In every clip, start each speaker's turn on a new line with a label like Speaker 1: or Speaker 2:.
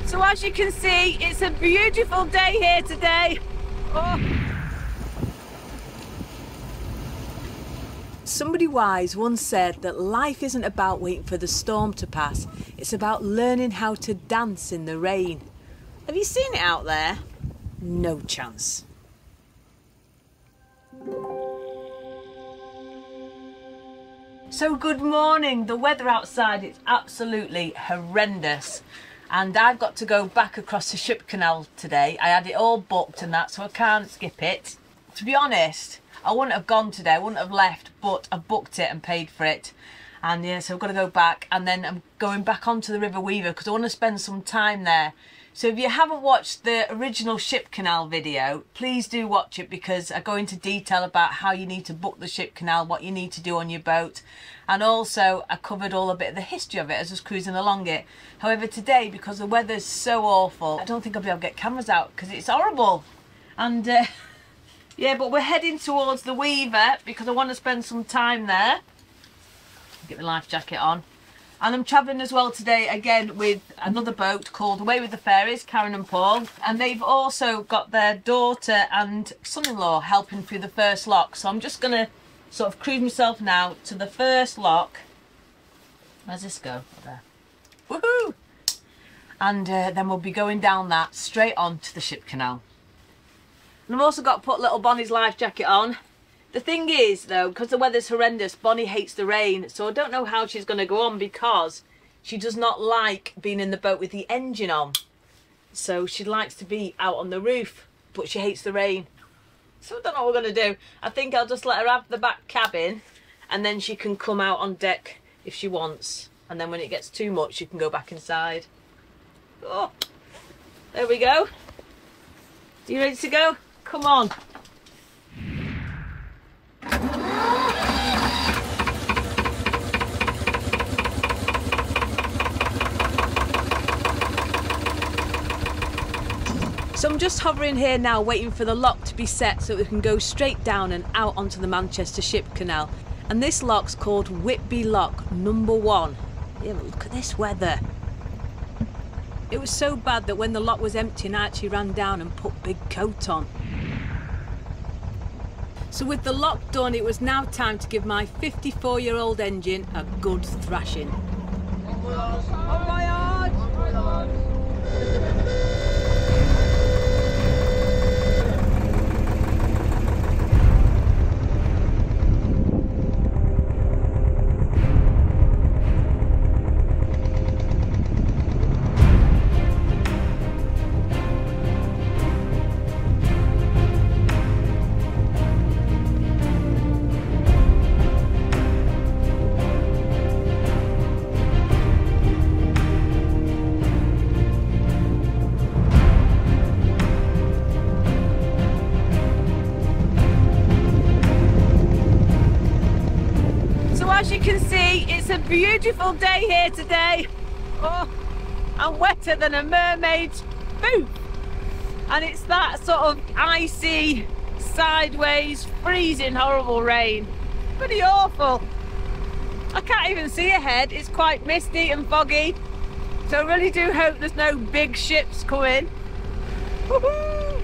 Speaker 1: So as you can see, it's a beautiful day here today. Oh. Somebody wise once said that life isn't about waiting for the storm to pass, it's about learning how to dance in the rain. Have you seen it out there? No chance. So good morning. The weather outside is absolutely horrendous. And I've got to go back across the ship canal today. I had it all booked and that, so I can't skip it. To be honest, I wouldn't have gone today, I wouldn't have left, but I've booked it and paid for it. And yeah, so I've got to go back, and then I'm going back onto the River Weaver because I want to spend some time there. So if you haven't watched the original ship canal video, please do watch it, because I go into detail about how you need to book the ship canal, what you need to do on your boat, and also I covered all a bit of the history of it as I was cruising along it. However, today, because the weather's so awful, I don't think I'll be able to get cameras out because it's horrible. And yeah, but we're heading towards the Weaver because I want to spend some time there. Get my life jacket on. And I'm travelling as well today again with another boat called Away with the Fairies, Karen and Paul. And they've also got their daughter and son-in-law helping through the first lock. So I'm just going to sort of cruise myself now to the first lock. Where's this go? There. Woohoo! And then we'll be going down that straight on to the ship canal. And I've also got to put little Bonnie's life jacket on. The thing is, though, because the weather's horrendous, Bonnie hates the rain, so I don't know how she's going to go on, because she does not like being in the boat with the engine on. So she likes to be out on the roof, but she hates the rain. So I don't know what we're going to do. I think I'll just let her have the back cabin, and then she can come out on deck if she wants. And then when it gets too much, she can go back inside. Oh, there we go. Are you ready to go? Come on. So I'm just hovering here now, waiting for the lock to be set so we can go straight down and out onto the Manchester Ship Canal. And this lock's called Whitby Lock number 1. Yeah, but look at this weather. It was so bad that when the lock was empty, I actually ran down and put big coat on. So with the lock done, it was now time to give my 54-year-old engine a good thrashing. As you can see, it's a beautiful day here today. Oh, I'm wetter than a mermaid's boot. And it's that sort of icy, sideways, freezing, horrible rain. Pretty awful. I can't even see ahead. It's quite misty and foggy. So I really do hope there's no big ships coming. Woohoo!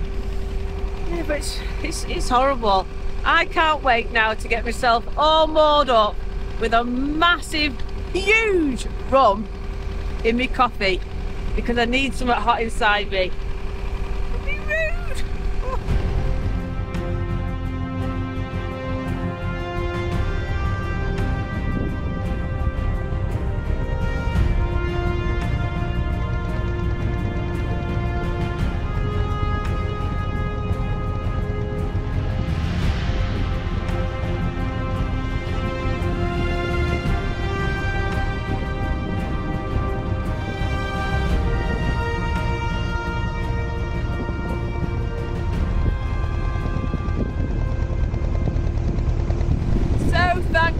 Speaker 1: Yeah, but it's horrible. I can't wait now to get myself all moored up with a massive, huge rum in my coffee, because I need something hot inside me. Don't be rude.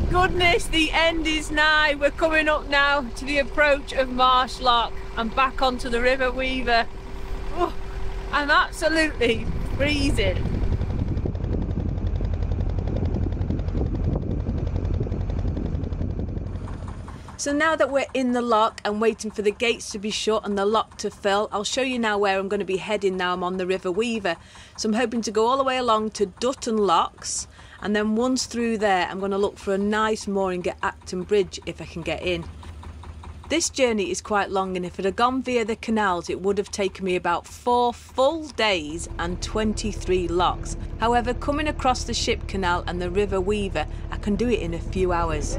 Speaker 1: Goodness, the end is nigh. We're coming up now to the approach of Marsh Lock and back onto the River Weaver. Oh, I'm absolutely freezing. So now that we're in the lock and waiting for the gates to be shut and the lock to fill, I'll show you now where I'm going to be heading now I'm on the River Weaver. So I'm hoping to go all the way along to Dutton Locks, and then once through there I'm going to look for a nice mooring at Acton Bridge if I can get in. This journey is quite long, and if it had gone via the canals it would have taken me about 4 full days and 23 locks. However, coming across the Ship Canal and the River Weaver, I can do it in a few hours.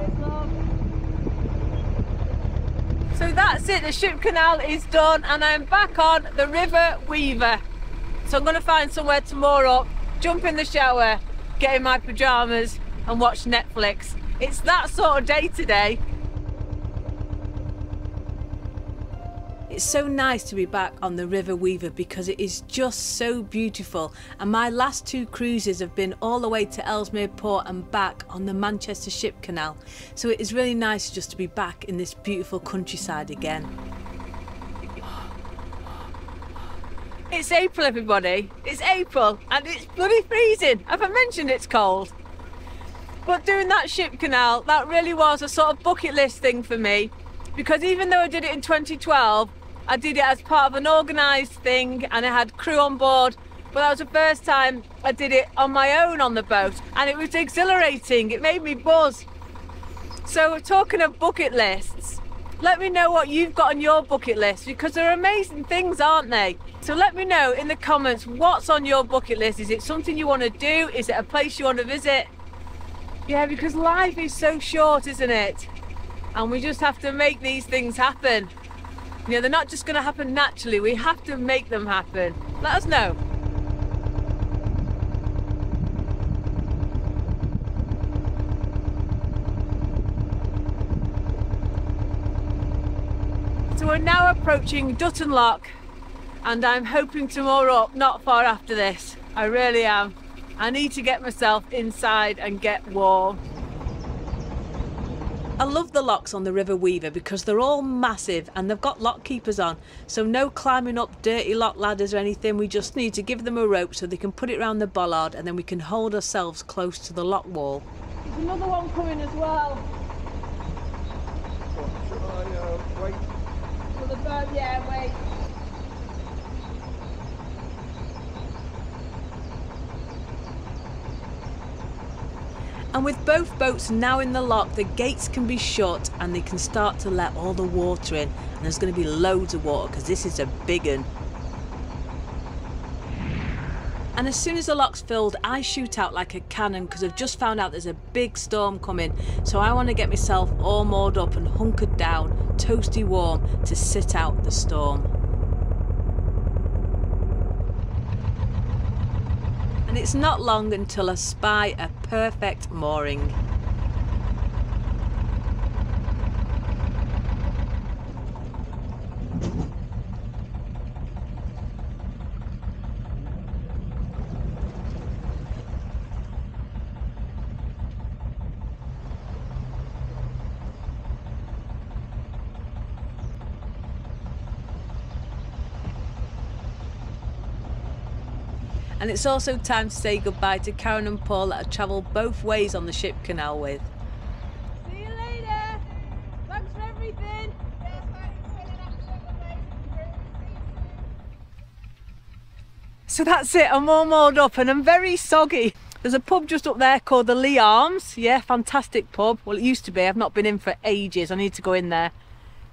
Speaker 1: So that's it, the Ship Canal is done and I'm back on the River Weaver. So I'm going to find somewhere to moor up, jump in the shower, get in my pyjamas and watch Netflix. It's that sort of day today. It's so nice to be back on the River Weaver because it is just so beautiful, and my last 2 cruises have been all the way to Ellesmere Port and back on the Manchester Ship Canal, so it is really nice just to be back in this beautiful countryside again. It's April, everybody, it's April and it's bloody freezing. Have I mentioned it's cold? But doing that Ship Canal, that really was a sort of bucket list thing for me, because even though I did it in 2012, I did it as part of an organised thing and I had crew on board, but that was the first time I did it on my own on the boat, and it was exhilarating, it made me buzz. So talking of bucket lists, let me know what you've got on your bucket list, because they're amazing things, aren't they? So let me know in the comments what's on your bucket list. Is it something you want to do? Is it a place you want to visit? Yeah, because life is so short, isn't it? And we just have to make these things happen. You know, they're not just going to happen naturally, we have to make them happen. Let us know. So we're now approaching Dutton Lock and I'm hoping to moor up not far after this. I really am. I need to get myself inside and get warm. I love the locks on the River Weaver because they're all massive and they've got lock keepers on, so no climbing up dirty lock ladders or anything. We just need to give them a rope so they can put it around the bollard and then we can hold ourselves close to the lock wall. There's another one coming as well.
Speaker 2: Should I wait?
Speaker 1: For the boat, yeah, wait. And with both boats now in the lock, the gates can be shut and they can start to let all the water in. And there's going to be loads of water because this is a big one. And as soon as the lock's filled, I shoot out like a cannon because I've just found out there's a big storm coming. So I want to get myself all moored up and hunkered down, toasty warm, to sit out the storm. And it's not long until I spy a perfect mooring. And it's also time to say goodbye to Karen and Paul that I travelled both ways on the Ship Canal with. See you later! Thanks for everything! So that's it, I'm all moored up and I'm very soggy. There's a pub just up there called the Lee Arms. Yeah, fantastic pub. Well, it used to be, I've not been in for ages, I need to go in there.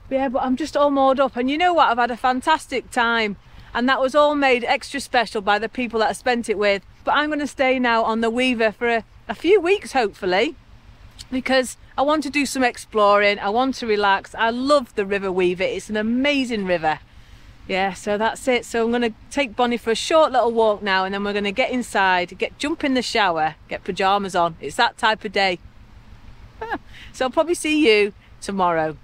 Speaker 1: But yeah, but I'm just all moored up and you know what, I've had a fantastic time. And that was all made extra special by the people that I spent it with. But I'm going to stay now on the Weaver for a few weeks, hopefully, because I want to do some exploring, I want to relax. I love the River Weaver, it's an amazing river. Yeah, so that's it. So I'm going to take Bonnie for a short little walk now, and then we're going to get inside, jump in the shower, get pyjamas on. It's that type of day. So I'll probably see you tomorrow.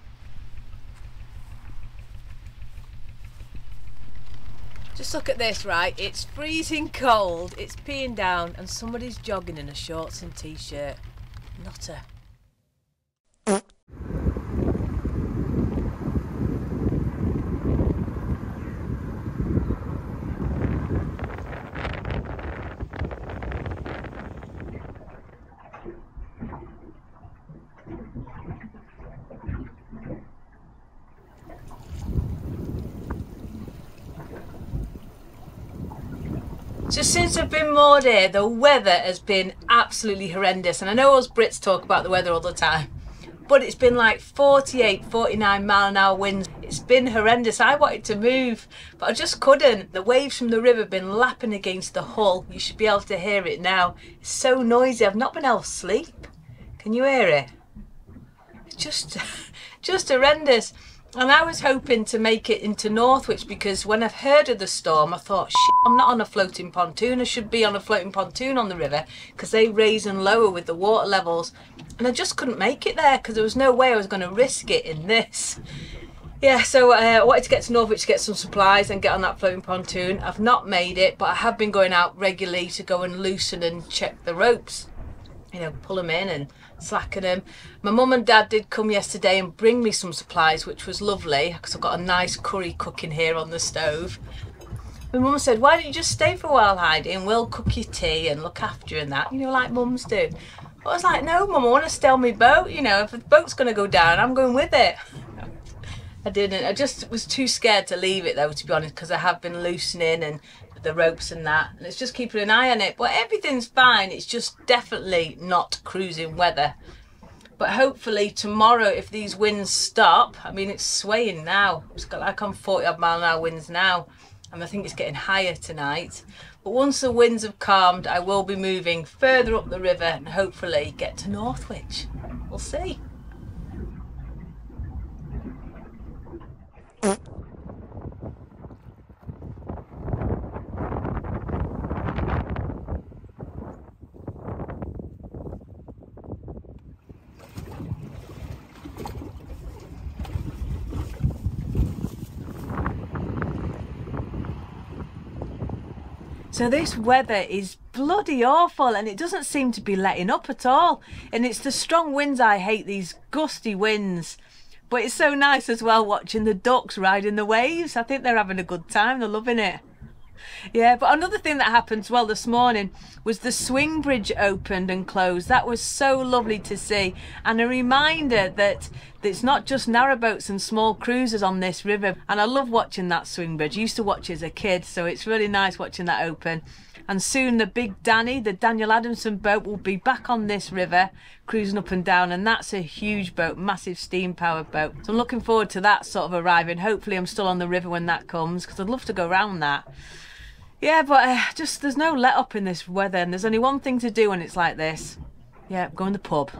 Speaker 1: Just look at this, right? It's freezing cold, it's peeing down, and somebody's jogging in a shorts and t-shirt. Nutter. So since I've been moored here, the weather has been absolutely horrendous. And I know us Brits talk about the weather all the time, but it's been like 48, 49 mile an hour winds. It's been horrendous. I wanted to move, but I just couldn't. The waves from the river have been lapping against the hull. You should be able to hear it now. It's so noisy. I've not been able to sleep. Can you hear it? It's just horrendous. And I was hoping to make it into Northwich, because when I've heard of the storm, I thought, shit, I'm not on a floating pontoon. I should be on a floating pontoon on the river, because they raise and lower with the water levels. And I just couldn't make it there, because there was no way I was going to risk it in this. Yeah, so I wanted to get to Northwich to get some supplies and get on that floating pontoon. I've not made it, but I have been going out regularly to go and loosen and check the ropes. You know, pull them in and slacken them. My mum and dad did come yesterday and bring me some supplies, which was lovely, because I've got a nice curry cooking here on the stove. My mum said, why don't you just stay for a while, Heidi, and we'll cook your tea and look after you and that, you know, like mums do. But I was like, no mum, I want to stay on my boat, you know, if the boat's going to go down, I'm going with it. I didn't. I just was too scared to leave it though, to be honest, because I have been loosening and the ropes and that, and it's just keeping an eye on it. But everything's fine. It's just definitely not cruising weather. But hopefully tomorrow, if these winds stop, I mean, it's swaying now. It's got like on 40 odd mile an hour winds now, and I think it's getting higher tonight. But once the winds have calmed, I will be moving further up the river and hopefully get to Northwich. We'll see. So this weather is bloody awful, and it doesn't seem to be letting up at all. And it's the strong winds I hate, these gusty winds. But it's so nice as well watching the ducks riding the waves. I think they're having a good time, they're loving it. Yeah, but another thing that happened as well this morning was the swing bridge opened and closed. That was so lovely to see, and a reminder that it's not just narrowboats and small cruisers on this river. And I love watching that swing bridge. I used to watch it as a kid, so it's really nice watching that open. And soon the Big Danny, the Daniel Adamson boat, will be back on this river cruising up and down, and that's a huge boat, massive steam powered boat. So I'm looking forward to that sort of arriving. Hopefully I'm still on the river when that comes, because I'd love to go around that. Yeah, but just there's no let up in this weather, and there's only one thing to do when it's like this. Yeah, go in the pub.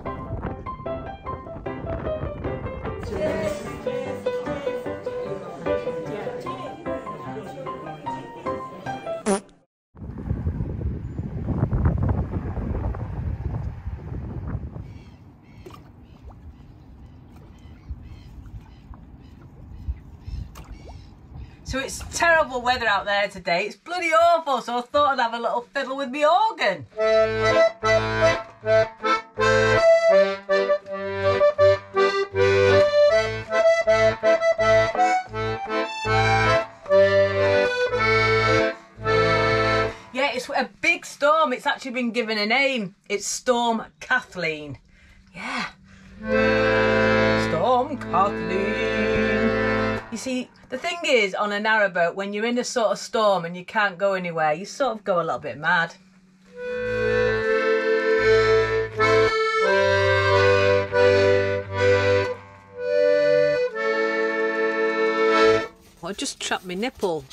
Speaker 1: So it's terrible weather out there today. It's bloody awful, so I thought I'd have a little fiddle with my organ. Yeah, it's a big storm. It's actually been given a name. It's Storm Kathleen. Yeah. Storm Kathleen. You see, the thing is, on a narrowboat, when you're in a sort of storm and you can't go anywhere, you sort of go a little bit mad. Well, I just trapped my nipple.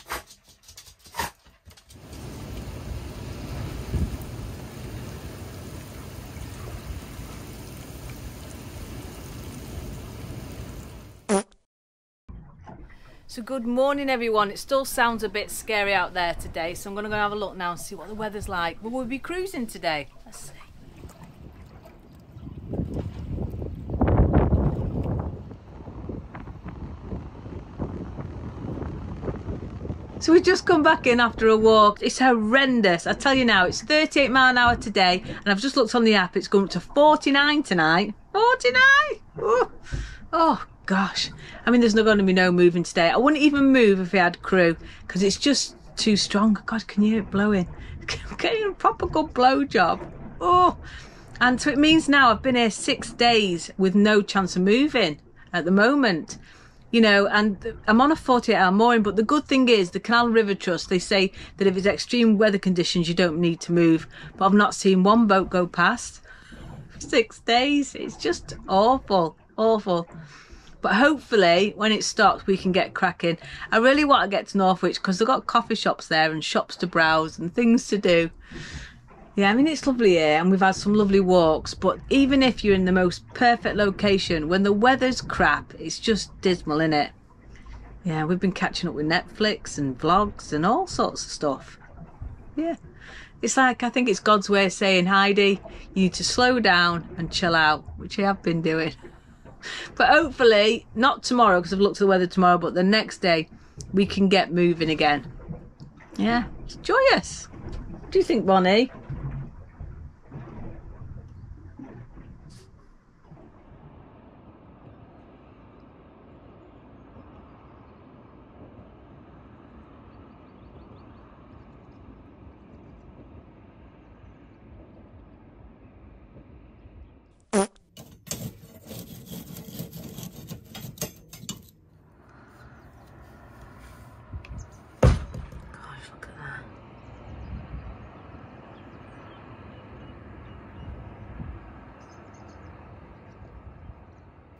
Speaker 1: So good morning everyone. It still sounds a bit scary out there today, so I'm going to go have a look now and see what the weather's like. Will we be cruising today? Let's see. So we've just come back in after a walk. It's horrendous. I tell you now, it's 38 mile an hour today, and I've just looked on the app, it's going up to 49 tonight. 49! Oh gosh. I mean, there's not going to be no moving today. I wouldn't even move if we had crew, because it's just too strong. God, can you hear it blowing? Getting a proper good blow job. Oh, and so it means now I've been here 6 days with no chance of moving at the moment. you know, and I'm on a 48-hour mooring, but the good thing is the Canal and River Trust, they say that if it's extreme weather conditions, you don't need to move. But I've not seen one boat go past for 6 days. It's just awful, awful. But hopefully when it stops, we can get cracking. I really want to get to Northwich because they've got coffee shops there and shops to browse and things to do. Yeah, I mean, it's lovely here and we've had some lovely walks, but even if you're in the most perfect location, when the weather's crap, it's just dismal, innit? Yeah, we've been catching up with Netflix and vlogs and all sorts of stuff. Yeah, it's like, I think it's God's way of saying, Heidi, you need to slow down and chill out, which I have been doing. But hopefully, not tomorrow, because I've looked at the weather tomorrow, but the next day, we can get moving again. Yeah, it's joyous. What do you think, Bonnie?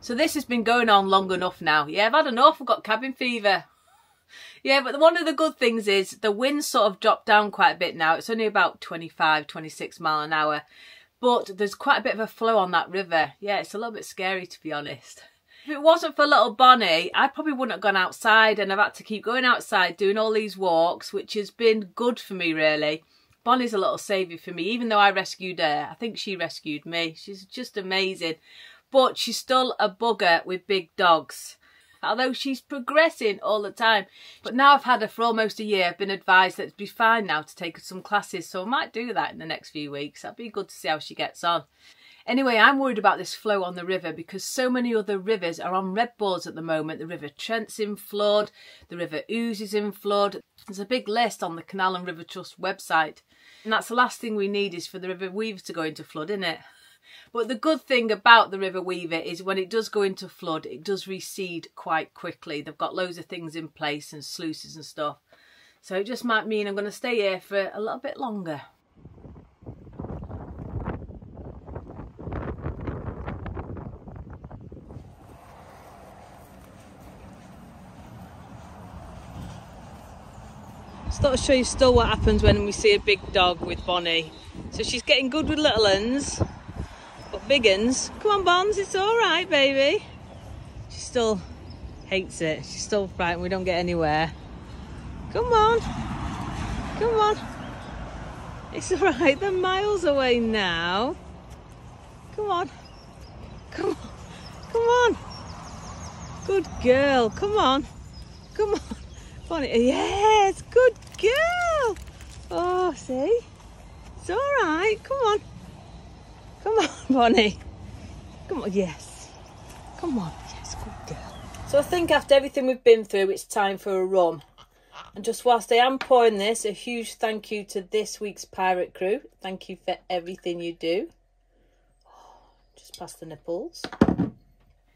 Speaker 1: So this has been going on long enough now. Yeah, I've had enough. I've got cabin fever. Yeah, but one of the good things is the wind's sort of dropped down quite a bit now. It's only about 25, 26 mile an hour. But there's quite a bit of a flow on that river. Yeah, it's a little bit scary, to be honest. If it wasn't for little Bonnie, I probably wouldn't have gone outside, and I've had to keep going outside doing all these walks, which has been good for me, really. Bonnie's a little saviour for me, even though I rescued her. I think she rescued me. She's just amazing. But she's still a bugger with big dogs, although she's progressing all the time. But now I've had her for almost a year. I've been advised that it'd be fine now to take her some classes, so I might do that in the next few weeks. That'd be good to see how she gets on. Anyway, I'm worried about this flow on the river because so many other rivers are on red boards at the moment. The River Trent's in flood, the River Ouse is in flood. There's a big list on the Canal and River Trust website. And that's the last thing we need is for the River Weaver to go into flood, isn't it? But the good thing about the River Weaver is when it does go into flood, it does recede quite quickly. They've got loads of things in place and sluices and stuff. So it just might mean I'm going to stay here for a little bit longer. Just thought I'd show you still what happens when we see a big dog with Bonnie. So she's getting good with little uns. But big uns, come on Bonds, it's all right, baby. She still hates it. She's still frightened. We don't get anywhere. Come on. Come on. It's all right. They're miles away now. Come on. Come on. Come on. Good girl. Come on. Come on. Bonnie. Yes, good girl. Oh, see? It's all right. Come on. Come on, Bonnie. Come on, yes. Come on, yes, good girl. So I think after everything we've been through, it's time for a rum. And just whilst I am pouring this, a huge thank you to this week's pirate crew. Thank you for everything you do. Just past the nipples.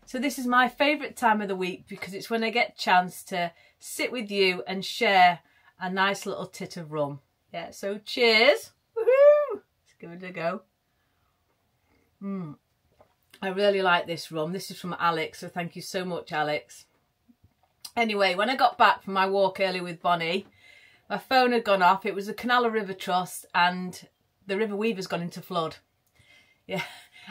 Speaker 1: So this is my favourite time of the week because it's when I get a chance to sit with you and share a nice little tit of rum. Yeah, so cheers. Woohoo! Let's give it a go. I really like this rum. This is from Alex, so thank you so much, Alex. Anyway, when I got back from my walk earlier with Bonnie, my phone had gone off. It was the Canal and River Trust and the River Weaver's gone into flood. Yeah,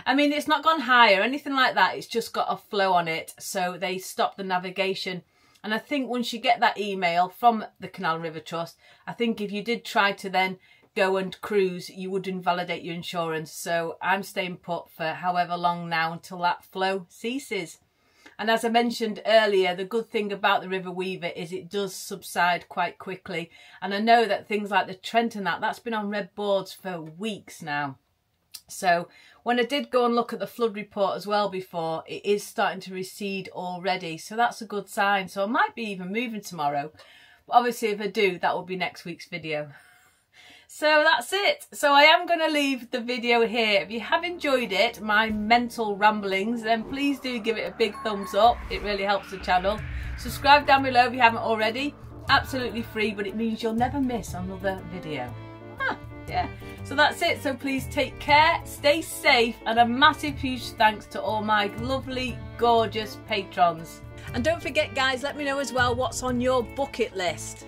Speaker 1: I mean, it's not gone high or anything like that. It's just got a flow on it, so they stopped the navigation. And I think once you get that email from the Canal and River Trust, I think if you did try to then go and cruise, you would invalidate your insurance. So I'm staying put for however long now until that flow ceases. And as I mentioned earlier, the good thing about the River Weaver is it does subside quite quickly. And I know that things like the Trent and that's been on red boards for weeks now. So when I did go and look at the flood report as well before, it is starting to recede already. So that's a good sign. So I might be even moving tomorrow. But obviously if I do, that will be next week's video. So that's it. So I am going to leave the video here. If you have enjoyed it, my mental ramblings, then please do give it a big thumbs up. It really helps the channel. Subscribe down below if you haven't already. Absolutely free, but it means you'll never miss another video. Yeah. So that's it. So please take care, stay safe, and a massive huge thanks to all my lovely, gorgeous patrons. And don't forget, guys, let me know as well what's on your bucket list.